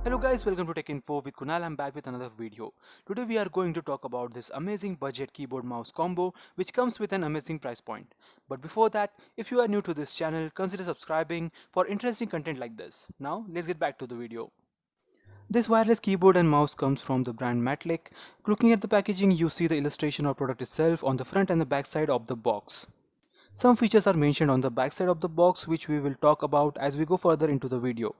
Hello guys, welcome to Tech Info with Kunal. I'm back with another video. Today we are going to talk about this amazing budget keyboard mouse combo which comes with an amazing price point. But before that, if you are new to this channel, consider subscribing for interesting content like this. Now let's get back to the video. This wireless keyboard and mouse comes from the brand Matlek. Looking at the packaging, you see the illustration or product itself on the front and the back side of the box. Some features are mentioned on the back side of the box which we will talk about as we go further into the video.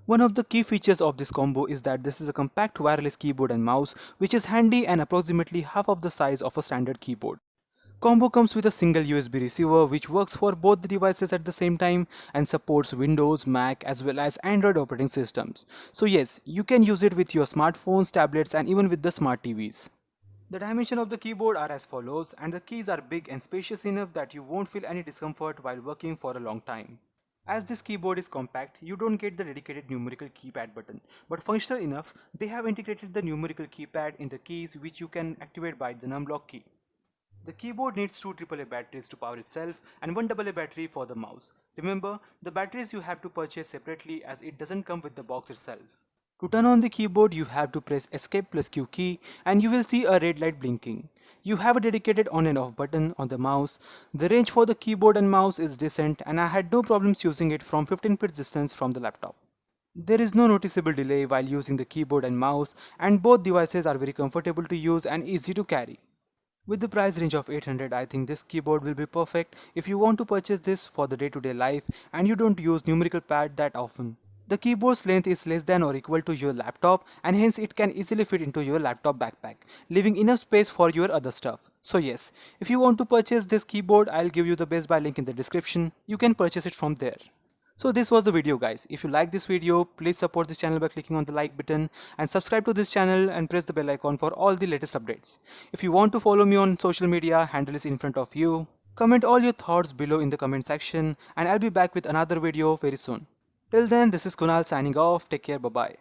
One of the key features of this combo is that this is a compact wireless keyboard and mouse which is handy and approximately half of the size of a standard keyboard. Combo comes with a single USB receiver which works for both the devices at the same time and supports Windows, Mac as well as Android operating systems. So yes, you can use it with your smartphones, tablets and even with the smart TVs. The dimensions of the keyboard are as follows, and the keys are big and spacious enough that you won't feel any discomfort while working for a long time. As this keyboard is compact, you don't get the dedicated numerical keypad button, but functional enough, they have integrated the numerical keypad in the keys which you can activate by the numlock key. The keyboard needs two AAA batteries to power itself and one AA battery for the mouse. Remember, the batteries you have to purchase separately as it doesn't come with the box itself. To turn on the keyboard, you have to press Escape plus Q key and you will see a red light blinking. You have a dedicated on and off button on the mouse. The range for the keyboard and mouse is decent and I had no problems using it from 15 feet distance from the laptop. There is no noticeable delay while using the keyboard and mouse, and both devices are very comfortable to use and easy to carry. With the price range of 800, I think this keyboard will be perfect if you want to purchase this for the day-to-day life and you don't use numerical pad that often. The keyboard's length is less than or equal to your laptop and hence it can easily fit into your laptop backpack, leaving enough space for your other stuff. So yes, if you want to purchase this keyboard, I'll give you the Best Buy link in the description. You can purchase it from there. So this was the video guys. If you like this video, please support this channel by clicking on the like button and subscribe to this channel and press the bell icon for all the latest updates. If you want to follow me on social media, handle is in front of you. Comment all your thoughts below in the comment section and I'll be back with another video very soon. Till then, this is Kunal signing off. Take care. Bye-bye.